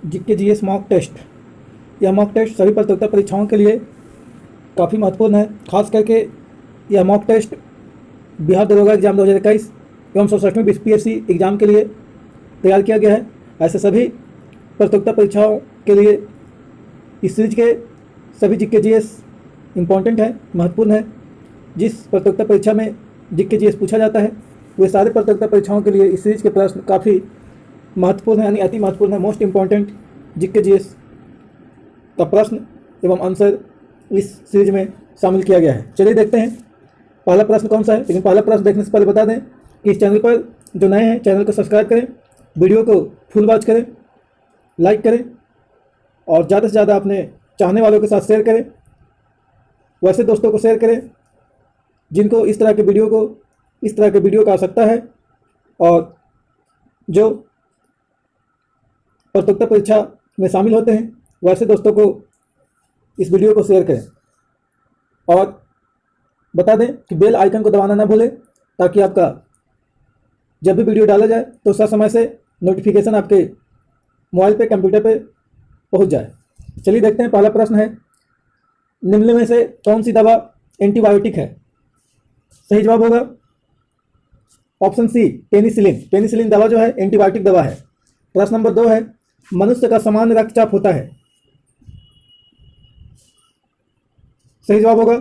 GK GS mock test. यह mock test सभी प्रतियोगिता परीक्षाओं के लिए काफ़ी महत्वपूर्ण है। खास करके यह मॉक टेस्ट बिहार दरोगा एग्जाम 2021 एवं 67वीं बीपीएससी एग्जाम के लिए तैयार किया गया है। ऐसे सभी प्रतियोगिता परीक्षाओं के लिए इस सीरीज के सभी जीके जीएस इम्पॉर्टेंट है, महत्वपूर्ण है। जिस प्रतियोगिता परीक्षा में जीके जीएस पूछा जाता है वे सारे प्रतियोगिता परीक्षाओं के लिए इस सीरीज के प्रश्न काफ़ी महत्वपूर्ण है, यानी अति महत्वपूर्ण है। मोस्ट इम्पॉर्टेंट जीके जीएस का प्रश्न एवं आंसर इस सीरीज में शामिल किया गया है। चलिए देखते हैं पहला प्रश्न कौन सा है। लेकिन पहला प्रश्न देखने से पहले बता दें कि इस चैनल पर जो नए हैं चैनल को सब्सक्राइब करें, वीडियो को फुल वॉच करें, लाइक करें और ज़्यादा से ज़्यादा अपने चाहने वालों के साथ शेयर करें। वैसे दोस्तों को शेयर करें जिनको इस तरह के वीडियो का आवश्यकता है और जो प्रतियोगिता परीक्षा में शामिल होते हैं वैसे दोस्तों को इस वीडियो को शेयर करें। और बता दें कि बेल आइकन को दबाना ना भूलें ताकि आपका जब भी वीडियो डाला जाए तो समय से नोटिफिकेशन आपके मोबाइल पे, कंप्यूटर पे पहुंच जाए। चलिए देखते हैं पहला प्रश्न है, निम्न में से कौन सी दवा एंटीबायोटिक है? सही जवाब होगा ऑप्शन सी, पेनिसिलिन। पेनिसिलिन दवा जो है एंटीबायोटिक दवा है। प्रश्न नंबर 2 है, मनुष्य का सामान्य रक्तचाप होता है? सही जवाब होगा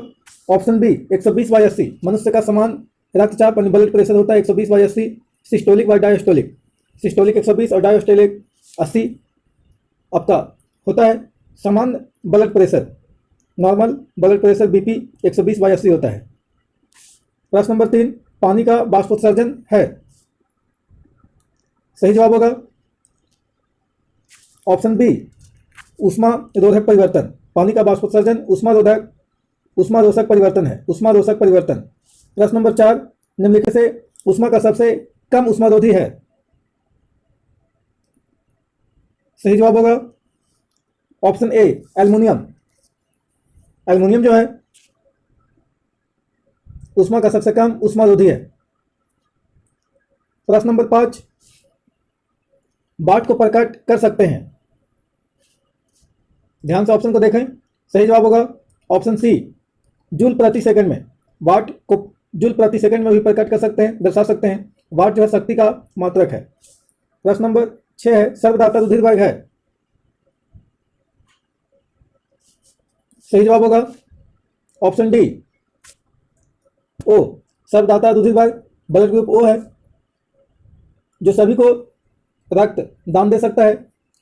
ऑप्शन बी, 120/80। मनुष्य का सामान्य रक्तचाप यानी ब्लड प्रेशर होता है 120/80। सिस्टोलिक व डायस्टोलिक, सिस्टोलिक 120 और डायस्टोलिक 80 आपका होता है सामान्य blood pressure. Normal blood pressure BP 120/80 होता है। प्रश्न नंबर 3, पानी का बाष्पोत्सर्जन है? सही जवाब होगा ऑप्शन बी, ऊष्मा रोधक परिवर्तन। पानी का बाष्पोत्सर्जन ऊष्मा रोधक परिवर्तन है, ऊष्मा रोधक परिवर्तन। प्रश्न नंबर 4, निम्नलिखित से ऊष्मा का सबसे कम ऊष्मारोधी है? सही जवाब होगा ऑप्शन ए, एल्युमिनियम। एल्युमिनियम जो है ऊष्मा का सबसे कम ऊष्मारोधी है। प्रश्न नंबर 5, वाट को प्रकट कर सकते हैं? ध्यान से ऑप्शन को देखें। सही जवाब होगा ऑप्शन सी, जूल प्रति सेकंड में। वाट को जूल प्रति सेकंड में भी प्रकट कर सकते हैं, दर्शा सकते हैं। वाट जो है शक्ति का मात्रक है। प्रश्न नंबर 6 है, सर्वधाता रुधिर वर्ग है? सही जवाब होगा ऑप्शन डी, ओ। सर्वधाता रुधिर वर्ग ब्लड ग्रुप ओ है जो सभी को रक्त दान दे सकता है।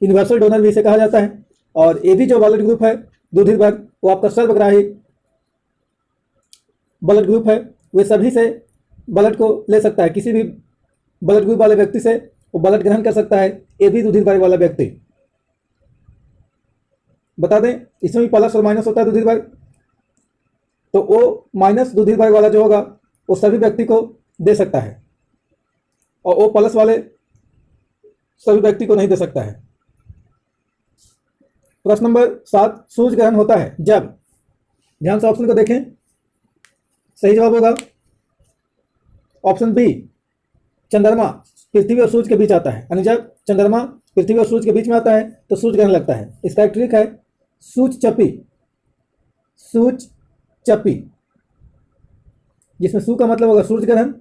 यूनिवर्सल डोनर भी इसे कहा जाता है। और ए भी जो ब्लड ग्रुप है रुधिर वर्ग वो आपका सर्वग्राही ब्लड ग्रुप है। वे सभी से ब्लड को ले सकता है, किसी भी ब्लड ग्रुप वाले व्यक्ति से वो ब्लड ग्रहण कर सकता है, ए भी रुधिर वर्ग वाला व्यक्ति। बता दें इसमें भी प्लस और माइनस होता है रुधिर वर्ग, तो ओ माइनस रुधिर वर्ग वाला जो होगा वो सभी व्यक्ति को दे सकता है और ओ प्लस वाले सभी व्यक्ति को नहीं दे सकता है। प्रश्न नंबर 7, सूर्य ग्रहण होता है जब? ध्यान से ऑप्शन को देखें। सही जवाब होगा ऑप्शन बी, चंद्रमा पृथ्वी और सूर्य के बीच आता है, यानी जब चंद्रमा पृथ्वी और सूर्य के बीच में आता है तो सूर्य ग्रहण लगता है। इसका एक ट्रिक है, सूचचपी। सूचचपी जिसमें सू का मतलब होगा सूर्य ग्रहण,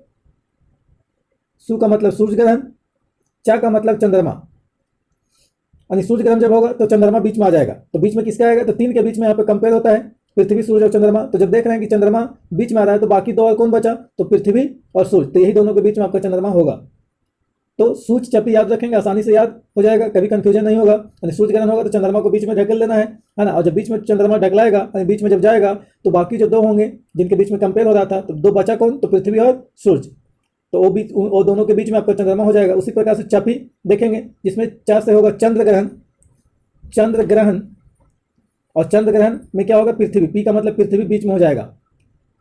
सू का मतलब सूर्य ग्रहण, चा का मतलब चंद्रमा। यानी सूर्य ग्रहण जब होगा तो चंद्रमा बीच में आ जाएगा। तो बीच में किसका आएगा? तो 3 के बीच में यहाँ पे कंपेयर होता है, पृथ्वी, सूर्य और चंद्रमा। तो जब देख रहे हैं कि चंद्रमा बीच में आ रहा है तो बाकी 2 और कौन बचा? तो पृथ्वी और सूर्य। तो यही दोनों के बीच में आपका चंद्रमा होगा। तो सूचचपी याद रखेंगे, आसानी से याद हो जाएगा, कभी कंफ्यूजन नहीं होगा। यानी सूर्य ग्रहण होगा तो चंद्रमा को बीच में ढकेल देना है ना। और जब बीच में चंद्रमा ढकलाएगा, यानी बीच में जब जाएगा तो बाकी जो 2 होंगे जिनके बीच में कंपेयर हो रहा था, तो 2 बचा कौन? तो पृथ्वी और सूर्य। तो वो दोनों के बीच में आपका चंद्रमा हो जाएगा। उसी प्रकार से चपी देखेंगे जिसमें चा से होगा चंद्र ग्रहण। चंद्र ग्रहण और चंद्र ग्रहण में क्या होगा? पृथ्वी, पी का मतलब पृथ्वी बीच में हो जाएगा।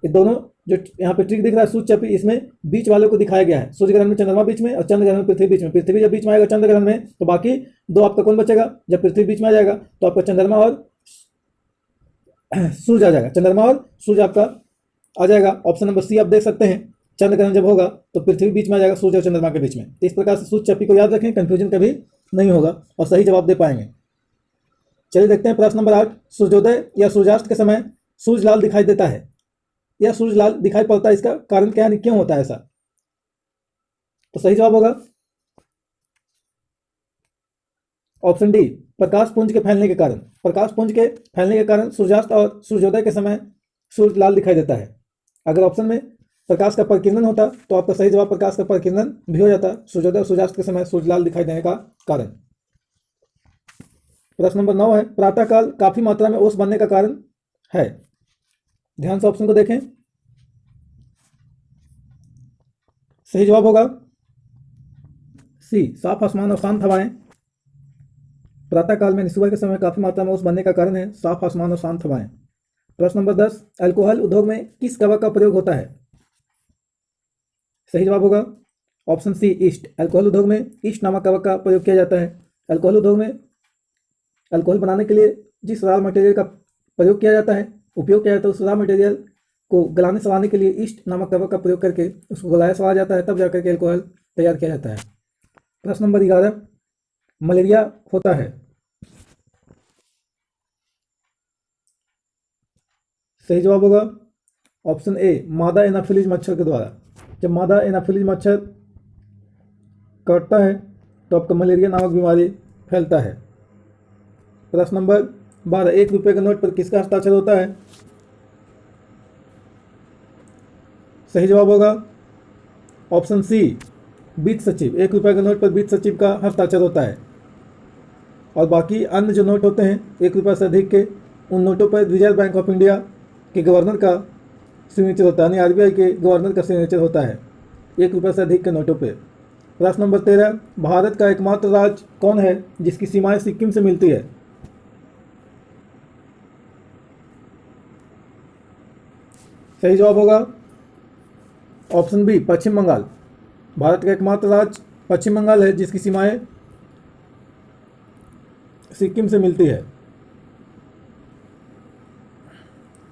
ये दोनों जो यहाँ पे ट्रिक दिख रहा है सूचचपी, इसमें बीच वालों को दिखाया गया है। सूर्य ग्रहण में चंद्रमा बीच में और चंद्र ग्रहण में पृथ्वी बीच में। पृथ्वी जब बीच में आएगा चंद्र ग्रहण में तो बाकी 2 आपका कौन बचेगा? जब पृथ्वी बीच में आ जाएगा तो आपका चंद्रमा और सूर्य आ जाएगा। चंद्रमा और सूर्य आपका आ जाएगा। ऑप्शन नंबर सी आप देख सकते हैं। चंद्र ग्रहण जब होगा तो पृथ्वी बीच में आ जाएगा सूर्य और चंद्रमा के बीच में। तो इस प्रकार से सूर्य चपी को याद रखें, कंफ्यूजन कभी नहीं होगा और सही जवाब दे पाएंगे। चलिए देखते हैं प्रश्न नंबर 8। सूर्योदय या सूर्यास्त के समय सूर्य लाल दिखाई देता है या सूर्य लाल दिखाई पड़ता है, इसका कारण क्या है, क्यों होता है ऐसा? तो सही जवाब होगा ऑप्शन डी, प्रकाश पुंज के फैलने के कारण। प्रकाश पुंज के फैलने के कारण सूर्यास्त और सूर्योदय के समय सूर्य लाल दिखाई देता है। अगर ऑप्शन में प्रकाश का परिकिरण होता तो आपका सही जवाब प्रकाश का परिकिरण भी हो जाता, सूर्योदय और सूर्यास्त के समय सूर्य लाल दिखाई देने का कारण। प्रश्न नंबर 9 है, प्रातःकाल काफी मात्रा में ओस बनने का कारण है। ध्यान से ऑप्शन को देखें। सही जवाब होगा सी, साफ आसमान और शांत हवाएं। प्रातःकाल में सुबह के समय काफी मात्रा में ओस बनने का कारण है साफ आसमान और शांत हवाएं। प्रश्न नंबर 10, अल्कोहल उद्योग में किस कवक का प्रयोग होता है? सही जवाब होगा ऑप्शन सी, ईस्ट। अल्कोहल उद्योग में ईस्ट नामक कवक का प्रयोग किया जाता है। अल्कोहल उद्योग में अल्कोहल बनाने के लिए जिस रॉ मटेरियल का प्रयोग किया जाता है, उपयोग किया जाता है, उस रॉ मटेरियल को गलाने सवारने के लिए ईस्ट नामक कवक का प्रयोग करके उसको गलाया सवारा जाता है, तब जाकर के अल्कोहल तैयार किया जाता है। प्रश्न नंबर 11, मलेरिया होता है। सही जवाब होगा ऑप्शन ए, मादा एनाफिलीज मच्छर के द्वारा। जब मादा एनाफिलीज मच्छर काटता है तो आपका मलेरिया नामक बीमारी फैलता है। प्रश्न नंबर 12, 1 रुपये के नोट पर किसका हस्ताक्षर होता है? सही जवाब होगा ऑप्शन सी, वित्त सचिव। 1 रुपये के नोट पर वित्त सचिव का हस्ताक्षर होता है। और बाकी अन्य जो नोट होते हैं 1 रुपये से अधिक के, उन नोटों पर रिजर्व बैंक ऑफ इंडिया के गवर्नर का सिग्नेचर होता है, यानी आरबीआई के गवर्नर का सिग्नेचर होता है 1 रुपये से अधिक के नोटों पे। प्रश्न नंबर 13, भारत का एकमात्र राज्य कौन है जिसकी सीमाएं सिक्किम से मिलती है? सही जवाब होगा ऑप्शन बी, पश्चिम बंगाल। भारत का एकमात्र राज्य पश्चिम बंगाल है जिसकी सीमाएं सिक्किम से मिलती है।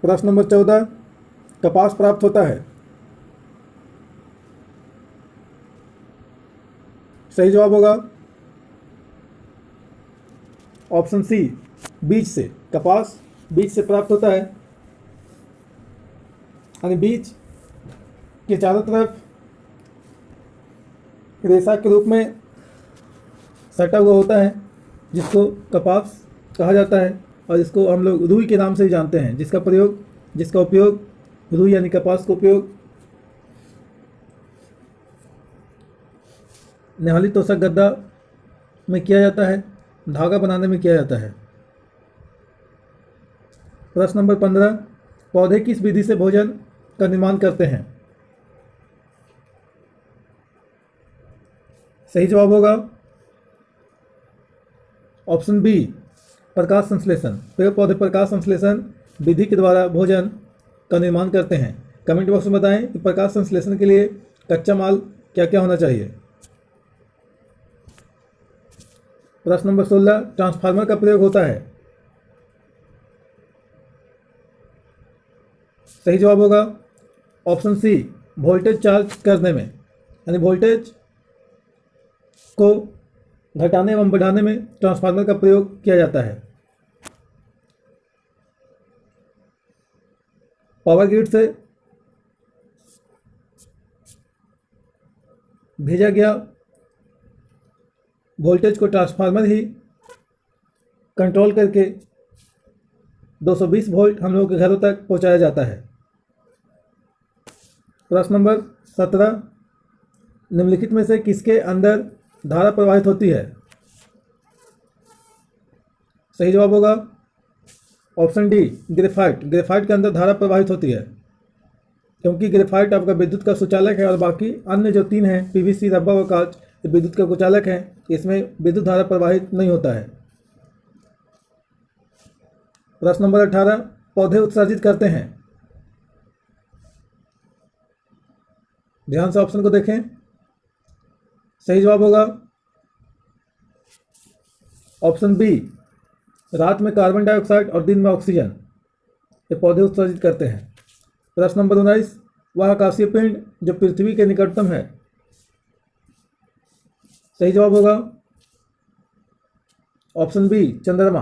प्रश्न नंबर 14, कपास प्राप्त होता है। सही जवाब होगा ऑप्शन सी, बीज से। कपास बीज से प्राप्त होता है, यानी बीज के चारों तरफ रेशा के रूप में सटा हुआ होता है जिसको कपास कहा जाता है, और इसको हम लोग रुई के नाम से ही जानते हैं, जिसका उपयोग रुई यानी कपास का उपयोग नेहाली तोशक गद्दा में किया जाता है, धागा बनाने में किया जाता है। प्रश्न नंबर 15, पौधे किस विधि से भोजन का निर्माण करते हैं? सही जवाब होगा ऑप्शन बी, प्रकाश संश्लेषण। पेड़ पौधे प्रकाश संश्लेषण विधि के द्वारा भोजन का निर्माण करते हैं। कमेंट बॉक्स में बताएं कि प्रकाश संश्लेषण के लिए कच्चा माल क्या क्या होना चाहिए। प्रश्न नंबर 16, ट्रांसफार्मर का प्रयोग होता है। सही जवाब होगा ऑप्शन सी, वोल्टेज चार्ज करने में, यानी वोल्टेज को घटाने एवं बढ़ाने में ट्रांसफार्मर का प्रयोग किया जाता है। पावर ग्रिड से भेजा गया वोल्टेज को ट्रांसफार्मर ही कंट्रोल करके 220 वोल्ट हम लोगों के घरों तक पहुंचाया जाता है। प्रश्न नंबर 17, निम्नलिखित में से किसके अंदर धारा प्रवाहित होती है? सही जवाब होगा ऑप्शन डी, ग्रेफाइट। ग्रेफाइट के अंदर धारा प्रवाहित होती है, क्योंकि ग्रेफाइट आपका विद्युत का सुचालक है और बाकी अन्य जो 3 हैं, पीवीसी, रबर और कांच, ये विद्युत का कुचालक हैं, इसमें विद्युत धारा प्रवाहित नहीं होता है। प्रश्न नंबर 18, पौधे उत्सर्जित करते हैं। ध्यान से ऑप्शन को देखें। सही जवाब होगा ऑप्शन बी, रात में कार्बन डाइऑक्साइड और दिन में ऑक्सीजन, ये पौधे उत्सर्जित करते हैं। प्रश्न नंबर 19, वह आकाशीय पिंड जो पृथ्वी के निकटतम है। सही जवाब होगा ऑप्शन बी चंद्रमा।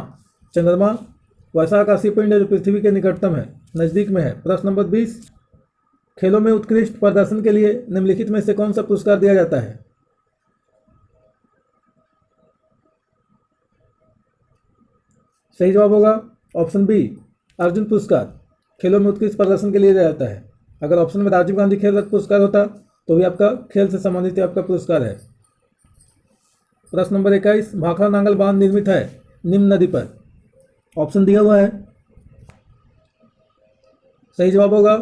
चंद्रमा वैसा आकाशीय पिंड है जो पृथ्वी के निकटतम है, नज़दीक में है। प्रश्न नंबर 20, खेलों में उत्कृष्ट प्रदर्शन के लिए निम्नलिखित में से कौन सा पुरस्कार दिया जाता है? सही जवाब होगा ऑप्शन बी अर्जुन पुरस्कार। खेलों में उत्कृष्ट प्रदर्शन के लिए दिया जाता है। अगर ऑप्शन में राजीव गांधी खेल रत्न पुरस्कार होता तो भी आपका खेल से संबंधित आपका पुरस्कार है। प्रश्न नंबर 21, भाखड़ा नांगल बांध निर्मित है निम्न नदी पर। ऑप्शन दिया हुआ है। सही जवाब होगा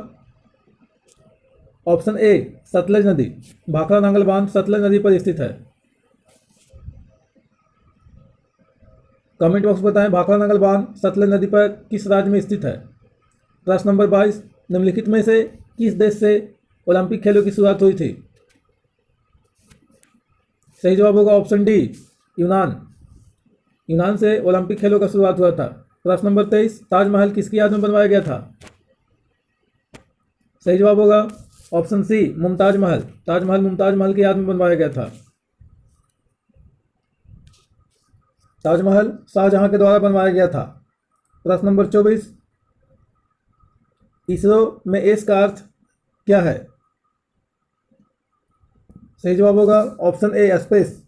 ऑप्शन ए सतलज नदी। भाखड़ा नांगल बांध सतलज नदी पर स्थित है। कमेंट बॉक्स में बताएं भाखड़ा नांगल बांध सतलज नदी पर किस राज्य में स्थित है। प्रश्न नंबर 22, निम्नलिखित में से किस देश से ओलंपिक खेलों की शुरुआत हुई थी? सही जवाब होगा ऑप्शन डी यूनान। यूनान से ओलंपिक खेलों का शुरुआत हुआ था। प्रश्न नंबर 23, ताजमहल किसकी याद में बनवाया गया था? सही जवाब होगा ऑप्शन सी मुमताज महल। ताजमहल मुमताज महल की याद में बनवाया गया था। ताजमहल शाहजहां के द्वारा बनवाया गया था। प्रश्न नंबर 24, इसरो में एस का अर्थ क्या है? सही जवाब होगा ऑप्शन ए स्पेस।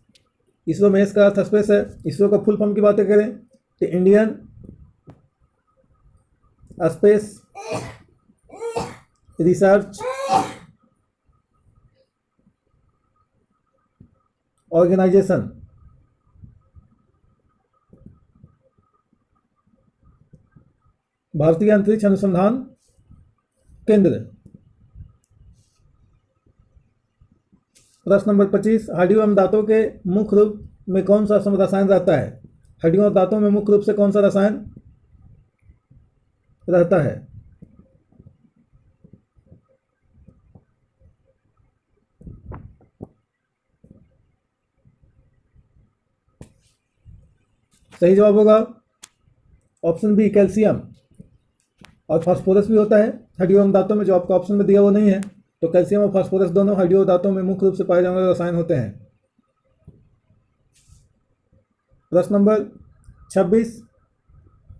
इसरो में एस का अर्थ स्पेस है। इसरो का फुल फॉर्म की बातें करें तो इंडियन स्पेस रिसर्च ऑर्गेनाइजेशन। भारतीय अंतरिक्ष अनुसंधान केंद्र। प्रश्न नंबर 25, हड्डियों एवं दांतों के मुख्य रूप में कौन सा रसायन रहता है? हड्डियों और दांतों में मुख्य रूप से कौन सा रसायन रहता है? सही जवाब होगा ऑप्शन बी कैल्शियम। और फास्फोरस भी होता है हड्डियों एवं दांतों में, जो आपको ऑप्शन में दिया वो नहीं है। तो कैल्शियम और फास्फोरस दोनों हड्डियों और दांतों में मुख्य रूप से पाए जाने वाले रसायन होते हैं। प्रश्न नंबर 26,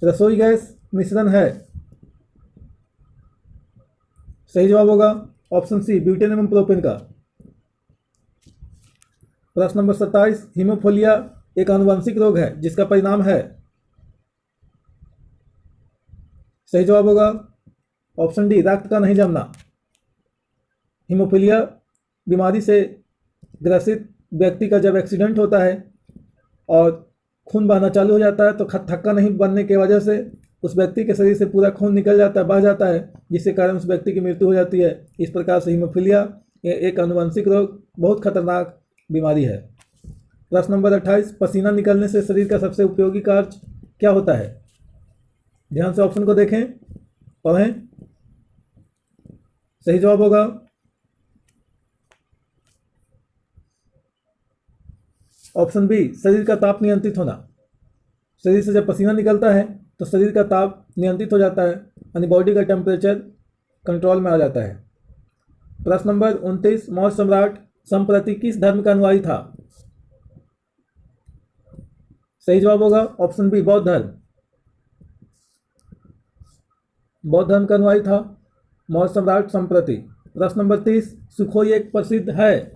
रसोई गैस मिश्रण है। सही जवाब होगा ऑप्शन सी ब्यूटेन एवं प्रोपेन का। प्रश्न नंबर 27, हीमोफीलिया एक आनुवंशिक रोग है जिसका परिणाम है। सही जवाब होगा ऑप्शन डी रक्त का नहीं जमना। हीमोफीलिया बीमारी से ग्रसित व्यक्ति का जब एक्सीडेंट होता है और खून बहना चालू हो जाता है तो थक्का नहीं बनने की वजह से उस व्यक्ति के शरीर से पूरा खून निकल जाता है, बह जाता है, जिसके कारण उस व्यक्ति की मृत्यु हो जाती है। इस प्रकार से हीमोफीलिया एक आनुवंशिक रोग बहुत खतरनाक बीमारी है। प्रश्न नंबर 28, पसीना निकलने से शरीर का सबसे उपयोगी कार्य क्या होता है? ध्यान से ऑप्शन को देखें, पढ़ें। सही जवाब होगा ऑप्शन बी शरीर का ताप नियंत्रित होना। शरीर से जब पसीना निकलता है तो शरीर का ताप नियंत्रित हो जाता है, यानी बॉडी का टेम्परेचर कंट्रोल में आ जाता है। प्रश्न नंबर 29, मौर्य सम्राट संप्रति किस धर्म का अनुयायी था? सही जवाब होगा ऑप्शन बी बौद्ध धर्म। बौद्ध धर्म का अनुयायी था मौर्य सम्राट संप्रति। प्रश्न नंबर 30, सुखोई एक प्रसिद्ध है।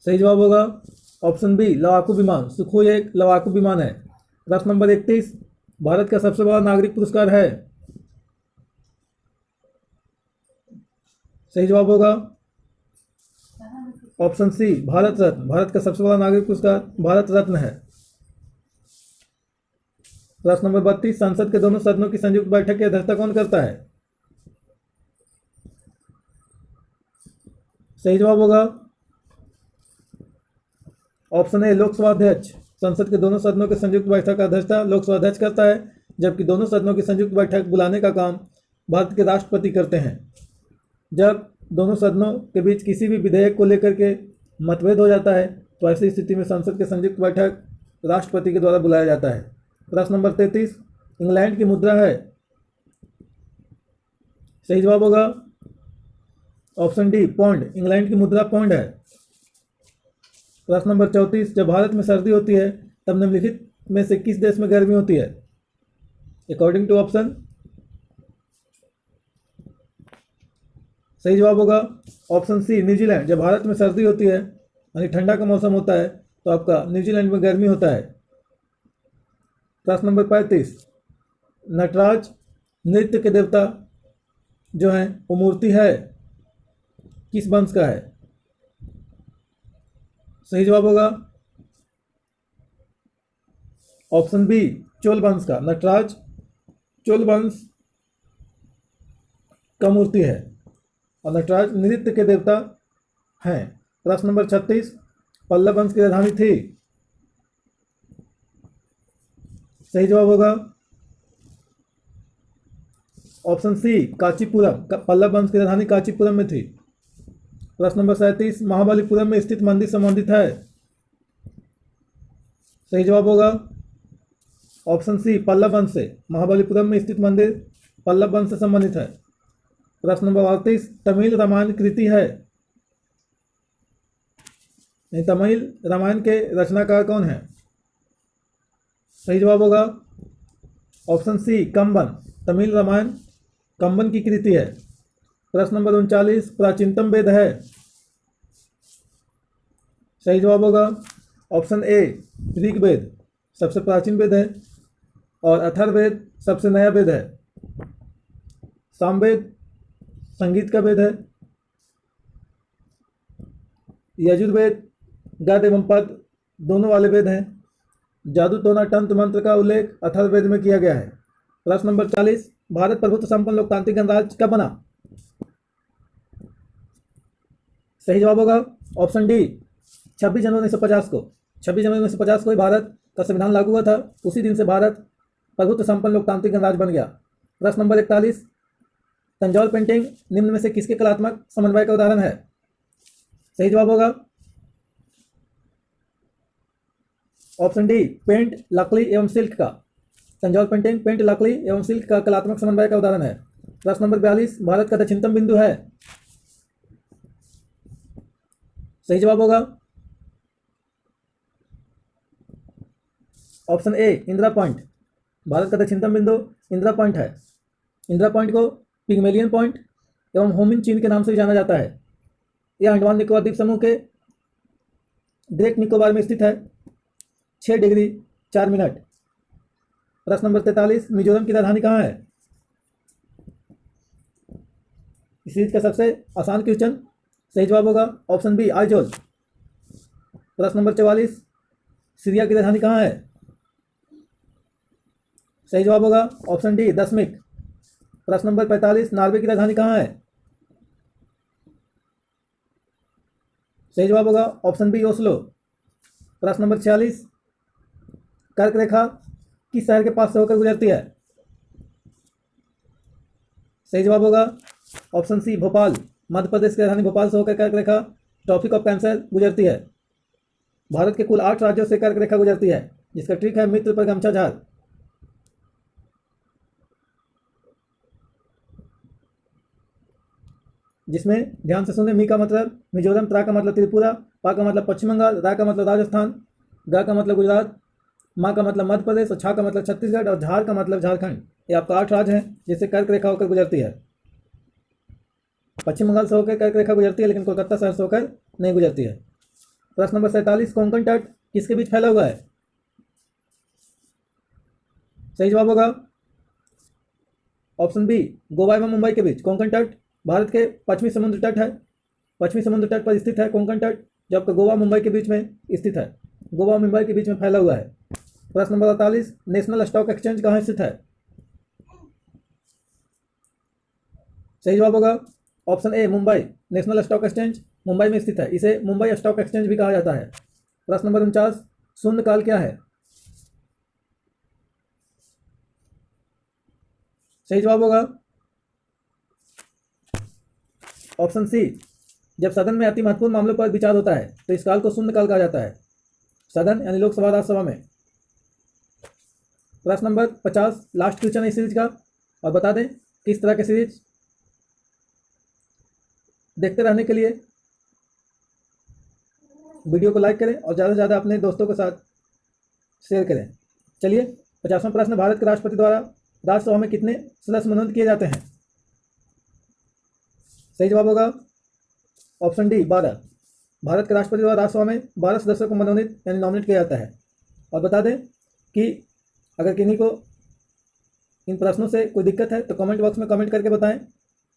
सही जवाब होगा ऑप्शन बी लड़ाकू विमान। सुखोई एक लड़ाकू विमान है। प्रश्न नंबर 31, भारत का सबसे बड़ा नागरिक पुरस्कार है। सही जवाब होगा ऑप्शन सी भारत रत्न। भारत का सबसे बड़ा नागरिक पुरस्कार भारत रत्न है। प्रश्न नंबर 32, संसद के दोनों सदनों की संयुक्त बैठक की अध्यक्षता कौन करता है? सही जवाब होगा ऑप्शन ए लोकसभा अध्यक्ष। संसद के दोनों सदनों के संयुक्त बैठक का अध्यक्षता लोकसभा अध्यक्ष करता है, जबकि दोनों सदनों की संयुक्त बैठक बुलाने का काम भारत के राष्ट्रपति करते हैं। जब दोनों सदनों के बीच किसी भी विधेयक को लेकर के मतभेद हो जाता है तो ऐसी स्थिति में संसद के संयुक्त बैठक राष्ट्रपति के द्वारा बुलाया जाता है। प्रश्न नंबर 33, इंग्लैंड की मुद्रा है। सही जवाब होगा ऑप्शन डी पौंड। इंग्लैंड की मुद्रा पौंड है। प्रश्न नंबर 34, जब भारत में सर्दी होती है तब निम्नलिखित में से किस देश में गर्मी होती है? अकॉर्डिंग टू ऑप्शन, सही जवाब होगा ऑप्शन सी न्यूजीलैंड। जब भारत में सर्दी होती है यानी ठंडा का मौसम होता है तो आपका न्यूजीलैंड में गर्मी होता है। प्रश्न नंबर 35, नटराज नृत्य के देवता जो हैं वो मूर्ति है किस वंश का है? सही जवाब होगा ऑप्शन बी चोल वंश का। नटराज चोल वंश का मूर्ति है और नटराज नृत्य के देवता हैं। प्रश्न नंबर 36, पल्लव वंश की राजधानी थी? सही जवाब होगा ऑप्शन सी कांचीपुरम। पल्लव वंश की राजधानी कांचीपुरम में थी। प्रश्न नंबर 37, महाबलीपुरम में स्थित मंदिर संबंधित है? सही जवाब होगा ऑप्शन सी पल्लव वंश से। महाबलीपुरम में स्थित मंदिर पल्लव वंश से संबंधित है। प्रश्न नंबर 38, तमिल रामायण कृति है? नहीं, तमिल रामायण के रचनाकार कौन है? सही जवाब होगा ऑप्शन सी कंबन। तमिल रामायण कंबन की कृति है। प्रश्न नंबर 39, प्राचीनतम वेद है? सही जवाब होगा ऑप्शन ए ऋग्वेद सबसे प्राचीन वेद है और अथर्ववेद सबसे नया वेद है। सामवेद संगीत का वेद है। यजुर्वेद गद्य एवं पद दोनों वाले वेद हैं। जादू टोना तंत्र मंत्र का उल्लेख अथर्ववेद में किया गया है। प्रश्न नंबर 40, भारत प्रभुत्व संपन्न लोकतांत्रिक गणराज्य कब बना? सही जवाब होगा ऑप्शन डी 26 जनवरी 1950 को। 26 जनवरी 1950 को ही भारत का संविधान लागू हुआ था। उसी दिन से भारत प्रभुत्व संपन्न लोकतांत्रिक गणराज्य बन गया। प्रश्न नंबर 41, तंजौर पेंटिंग निम्न में से किसके कलात्मक समन्वय का उदाहरण है? सही जवाब होगा ऑप्शन डी पेंट लकड़ी एवं सिल्क का। तंजौर पेंटिंग पेंट लकड़ी एवं सिल्क का कलात्मक समन्वय का उदाहरण है। प्रश्न नंबर 42, भारत का दक्षिणतम बिंदु है? सही जवाब होगा option A Indira point. Bharat का दक्षिणतम बिंदु इंदिरा पॉइंट है। इंदिरा पॉइंट को पिग्मेलियन पॉइंट एवं होमिन चीन के नाम से जाना जाता है। यह अंडमान निकोबार द्वीप समूह के ग्रेट निकोबार में स्थित है। 6 डिग्री 4 मिनट। प्रश्न नंबर 43, मिजोरम की राजधानी कहाँ है? इस सीरीज का सबसे आसान क्वेश्चन। सही जवाब होगा ऑप्शन बी आइजोल। प्रश्न नंबर 44, सीरिया की राजधानी कहाँ है? सही जवाब होगा ऑप्शन डी दशमिक। प्रश्न नंबर 45, नॉर्वे की राजधानी कहाँ है? सही जवाब होगा ऑप्शन बी ओस्लो। प्रश्न नंबर 46, कर्क रेखा किस शहर के पास से होकर गुजरती है? सही जवाब होगा ऑप्शन सी भोपाल। मध्य प्रदेश की राजधानी भोपाल से होकर कर्क रेखा ट्रॉपिक ऑफ कैंसर गुजरती है। भारत के कुल 8 राज्यों से कर्क रेखा गुजरती है, जिसका ट्रिक है मित्र पर गमछा झाड़। जिसमें ध्यान से सुने, मी का मतलब मिजोरम, त्रा का मतलब त्रिपुरा, पा का मतलब पश्चिम बंगाल, रा का मतलब राजस्थान, गा का मतलब गुजरात, माँ का मतलब मध्य प्रदेश और छा का मतलब छत्तीसगढ़ और झार का मतलब झारखंड। ये आपका 8 राज्य हैं जिससे कर्क रेखा होकर गुजरती है। पश्चिम बंगाल से होकर कर्क रेखा गुजरती है, लेकिन कोलकाता शहर से होकर नहीं गुजरती है। प्रश्न नंबर 47, कोंकण तट किसके बीच फैला हुआ है? सही जवाब होगा ऑप्शन बी गोवा एवं मुंबई के बीच। कोंकण तट भारत के पश्चिमी समुद्र तट है। पश्चिमी समुद्र तट पर स्थित है कोंकण तट, जो आपका गोवा मुंबई के बीच में स्थित है। गोवा मुंबई के बीच में फैला हुआ है। प्रश्न नंबर 48, नेशनल स्टॉक एक्सचेंज कहाँ स्थित है? सही जवाब होगा option A Mumbai. National stock exchange Mumbai में स्थित है। इसे मुंबई स्टॉक एक्सचेंज भी कहा जाता है। प्रश्न नंबर 49, शून्यकाल क्या है? सही जवाब होगा ऑप्शन सी, जब सदन में अति महत्वपूर्ण मामलों पर विचार होता है तो इस काल को शून्यकाल कहा जाता है। सदन यानी लोकसभा राज्यसभा में। प्रश्न नंबर 50, लास्ट क्वेश्चन है इस सीरीज का, और बता दें किस तरह के सीरीज देखते रहने के लिए वीडियो को लाइक करें और ज़्यादा से ज़्यादा अपने दोस्तों के साथ शेयर करें। चलिए 50वां प्रश्न, भारत के राष्ट्रपति द्वारा राज्यसभा में कितने सदस्य मनोनीत किए जाते हैं? सही जवाब होगा ऑप्शन डी 12। भारत के राष्ट्रपति द्वारा राज्यसभा में 12 सदस्यों को मनोनीत यानी नॉमिनेट किया जाता है। और बता दें कि अगर किन्हीं को इन प्रश्नों से कोई दिक्कत है तो कमेंट बॉक्स में कमेंट करके बताएं,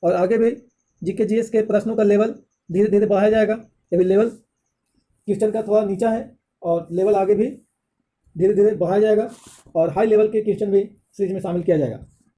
और आगे भी जीके जीएस के प्रश्नों का लेवल धीरे धीरे बढ़ाया जाएगा। अभी लेवल क्वेश्चन का थोड़ा नीचा है और लेवल आगे भी धीरे धीरे बढ़ाया जाएगा और हाई लेवल के क्वेश्चन भी सीरीज में शामिल किया जाएगा।